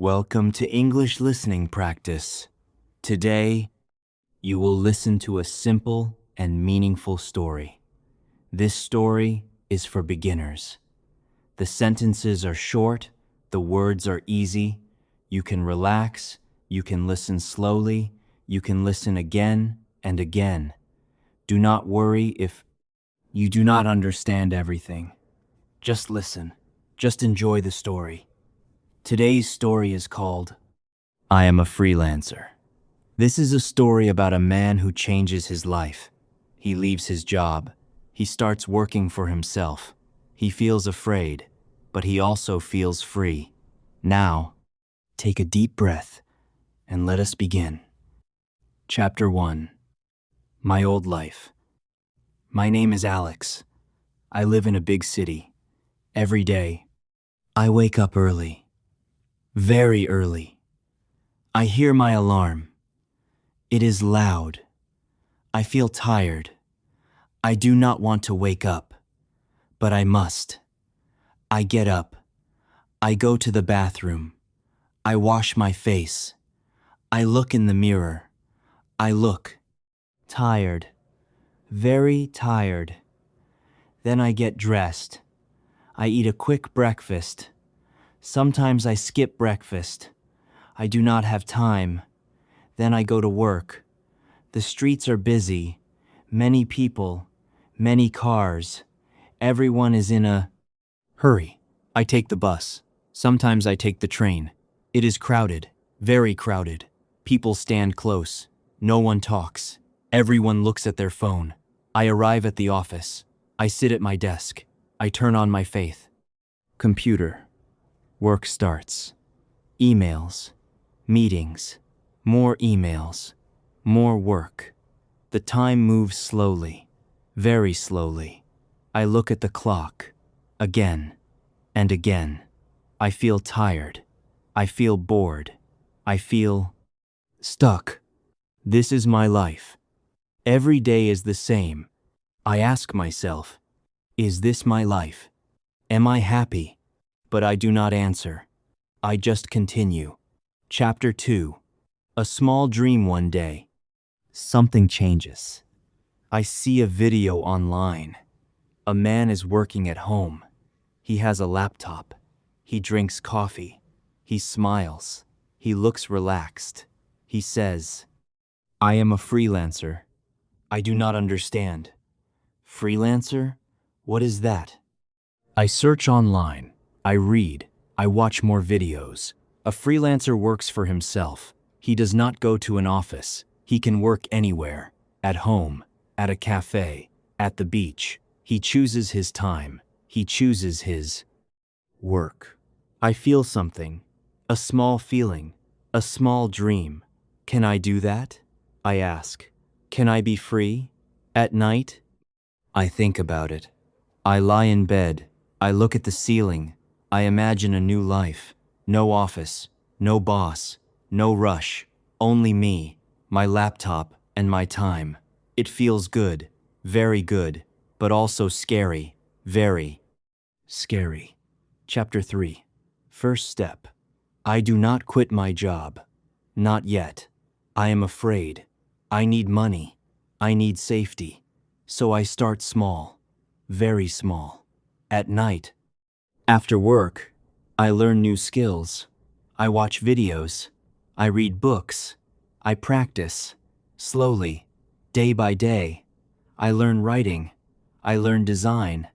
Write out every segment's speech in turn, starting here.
Welcome to English listening practice. Today, you will listen to a simple and meaningful story. This story is for beginners. The sentences are short, the words are easy. You can relax, you can listen slowly, you can listen again and again. Do not worry if you do not understand everything. Just listen. Just enjoy the story. Today's story is called I Am a Freelancer. This is a story about a man who changes his life. He leaves his job. He starts working for himself. He feels afraid, but he also feels free. Now, take a deep breath and let us begin. Chapter 1. My Old Life. My name is Alex. I live in a big city. Every day, I wake up early. Very early. I hear my alarm. It is loud. I feel tired. I do not want to wake up, but I must. I get up. I go to the bathroom. I wash my face. I look in the mirror. I look. Tired. Very tired. Then I get dressed. I eat a quick breakfast. Sometimes I skip breakfast. I do not have time. Then I go to work. The streets are busy. Many people. Many cars. Everyone is in a hurry. I take the bus. Sometimes I take the train. It is crowded. Very crowded. People stand close. No one talks. Everyone looks at their phone. I arrive at the office. I sit at my desk. I turn on my faith. Computer. Work starts. Emails. Meetings. More emails. More work. The time moves slowly. Very slowly. I look at the clock. Again. And again. I feel tired. I feel bored. I feel stuck. This is my life. Every day is the same. I ask myself, is this my life? Am I happy? But I do not answer. I just continue. Chapter 2. A small dream one day. Something changes. I see a video online. A man is working at home. He has a laptop. He drinks coffee. He smiles. He looks relaxed. He says, I am a freelancer. I do not understand. Freelancer? What is that? I search online. I read. I watch more videos. A freelancer works for himself. He does not go to an office. He can work anywhere. At home. At a cafe. At the beach. He chooses his time. He chooses his work. I feel something. A small feeling. A small dream. Can I do that? I ask. Can I be free? At night? I think about it. I lie in bed. I look at the ceiling. I imagine a new life. No office. No boss. No rush. Only me, my laptop, and my time. It feels good. Very good. But also scary. Very scary. Chapter 3. First step. I do not quit my job. Not yet. I am afraid. I need money. I need safety. So I start small. Very small. At night. After work, I learn new skills. I watch videos. I read books. I practice. Slowly. Day by day. I learn writing. I learn design.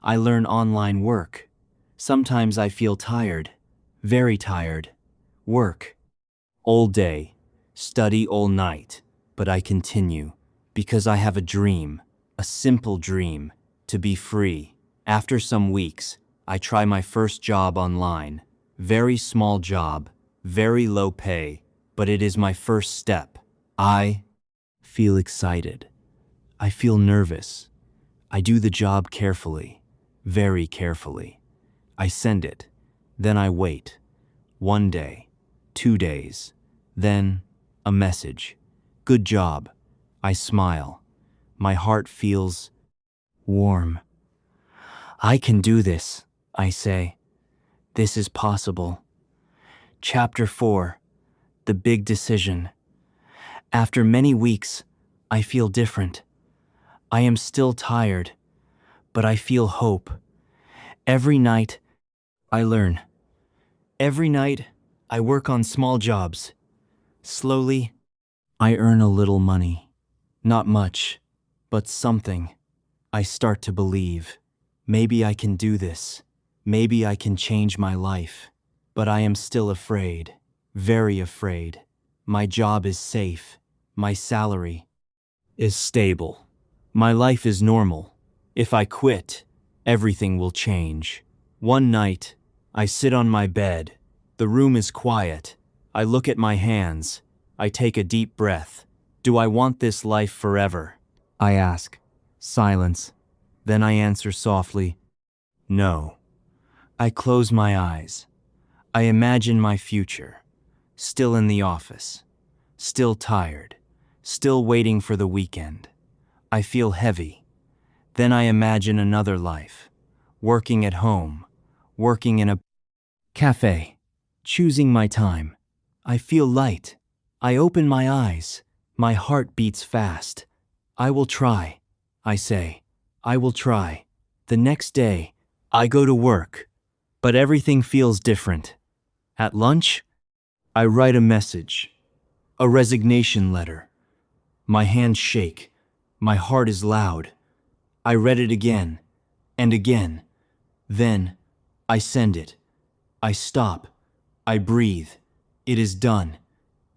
I learn online work. Sometimes I feel tired. Very tired. Work. All day. Study all night. But I continue. Because I have a dream. A simple dream. To be free. After some weeks, I try my first job online. Very small job. Very low pay. But it is my first step. I feel excited. I feel nervous. I do the job carefully. Very carefully. I send it. Then I wait. 1 day. 2 days. Then, a message. Good job. I smile. My heart feels warm. I can do this, I say. This is possible. Chapter 4. The Big Decision. After many weeks, I feel different. I am still tired, but I feel hope. Every night, I learn. Every night, I work on small jobs. Slowly, I earn a little money. Not much, but something. I start to believe. Maybe I can do this. Maybe I can change my life. But I am still afraid. Very afraid. My job is safe. My salary is stable. My life is normal. If I quit, everything will change. One night, I sit on my bed. The room is quiet. I look at my hands. I take a deep breath. Do I want this life forever? I ask. Silence. Then I answer softly, no. I close my eyes. I imagine my future. Still in the office. Still tired. Still waiting for the weekend. I feel heavy. Then I imagine another life. Working at home. Working in a cafe. Choosing my time. I feel light. I open my eyes. My heart beats fast. I will try. I say. I will try. The next day, I go to work. But everything feels different. At lunch, I write a message. A resignation letter. My hands shake. My heart is loud. I read it again and again. Then, I send it. I stop. I breathe. It is done.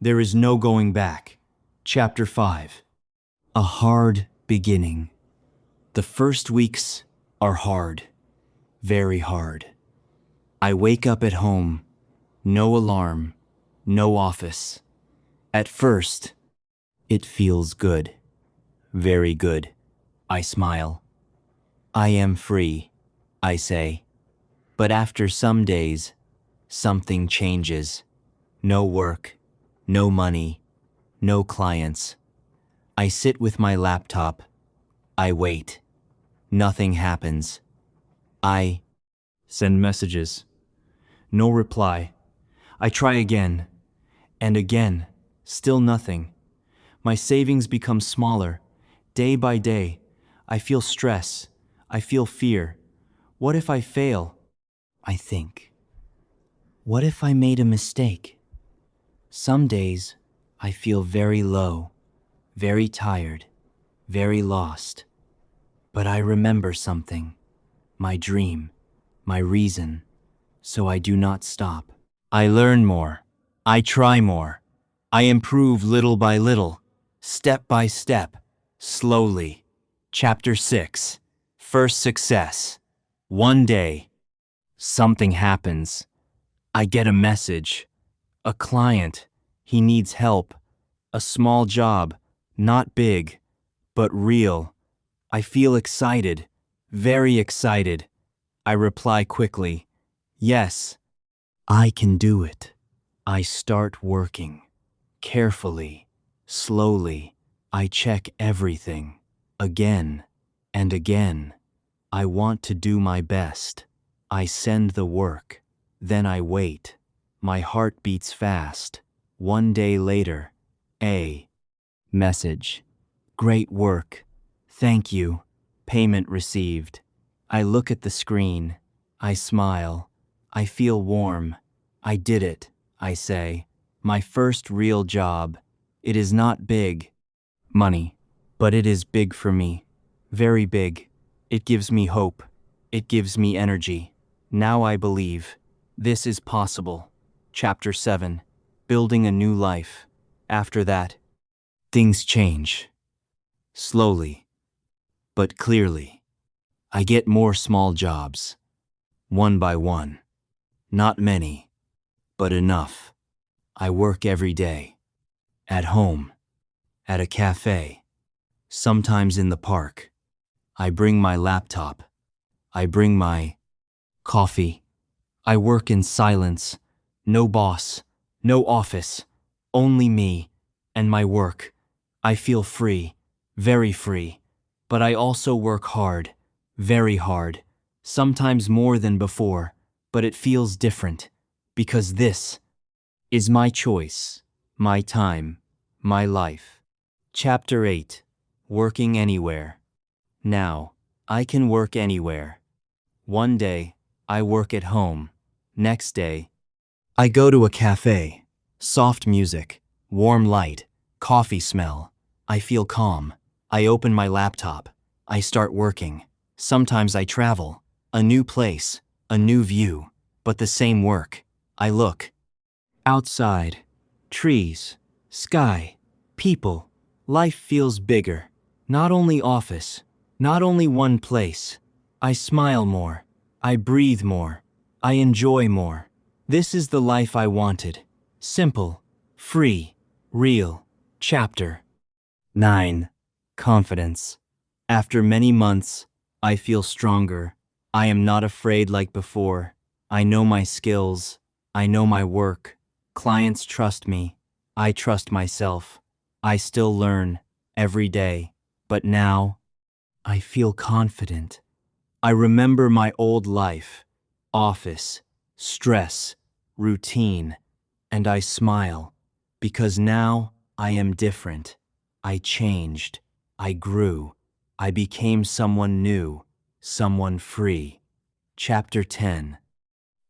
There is no going back. Chapter 5. A hard beginning. The first weeks are hard. Very hard. I wake up at home. No alarm. No office. At first, it feels good. Very good. I smile. I am free, I say. But after some days, something changes. No work, no money, no clients. I sit with my laptop. I wait. Nothing happens. I send messages. No reply. I try again and again. Still nothing. My savings become smaller. Day by day, I feel stress. I feel fear. What if I fail? I think. What if I made a mistake? Some days, I feel very low, very tired, very lost. But I remember something. My dream, my reason. So I do not stop. I learn more. I try more. I improve little by little, step by step, slowly. Chapter 6. First success. One day, something happens. I get a message. A client. He needs help. A small job. Not big, but real. I feel excited. Very excited. I reply quickly. Yes, I can do it. I start working. Carefully, slowly, I check everything. Again and again. I want to do my best. I send the work. Then I wait. My heart beats fast. One day later, a message. Great work. Thank you. Payment received. I look at the screen. I smile. I feel warm. I did it, I say. My first real job. It is not big money, but it is big for me. Very big. It gives me hope. It gives me energy. Now I believe. This is possible. Chapter 7. Building a new life. After that, things change. Slowly, but clearly. I get more small jobs. One by one. Not many, but enough. I work every day. At home. At a cafe. Sometimes in the park. I bring my laptop. I bring my coffee. I work in silence. No boss. No office. Only me and my work. I feel free. Very free. But I also work hard. Very hard. Sometimes more than before. But it feels different. Because this is my choice, my time, my life. Chapter 8. Working Anywhere. Now, I can work anywhere. One day, I work at home. Next day, I go to a cafe. Soft music, warm light, coffee smell. I feel calm. I open my laptop. I start working. Sometimes I travel. A new place, a new view, but the same work. I look. Outside, trees, sky, people. Life feels bigger. Not only office, not only one place. I smile more. I breathe more. I enjoy more. This is the life I wanted. Simple, free, real. Chapter 9. Confidence. After many months, I feel stronger. I am not afraid like before. I know my skills. I know my work. Clients trust me. I trust myself. I still learn every day. But now, I feel confident. I remember my old life, office, stress, routine, and I smile because now I am different. I changed. I grew. I became someone new, someone free. Chapter 10.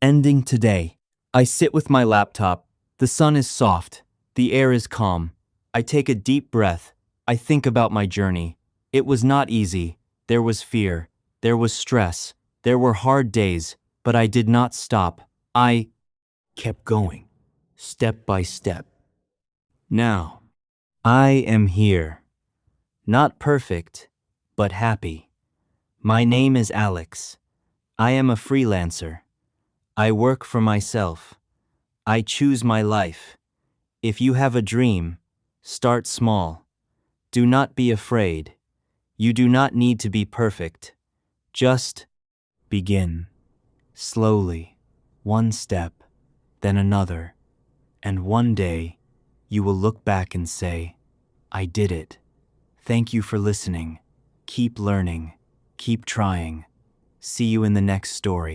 Ending today. I sit with my laptop. The sun is soft. The air is calm. I take a deep breath. I think about my journey. It was not easy. There was fear. There was stress. There were hard days, but I did not stop. I kept going, step by step. Now, I am here. Not perfect, but happy. My name is Alex. I am a freelancer. I work for myself. I choose my life. If you have a dream, start small. Do not be afraid. You do not need to be perfect. Just begin. Slowly, one step, then another, and one day you will look back and say, I did it. Thank you for listening. Keep learning. Keep trying. See you in the next story.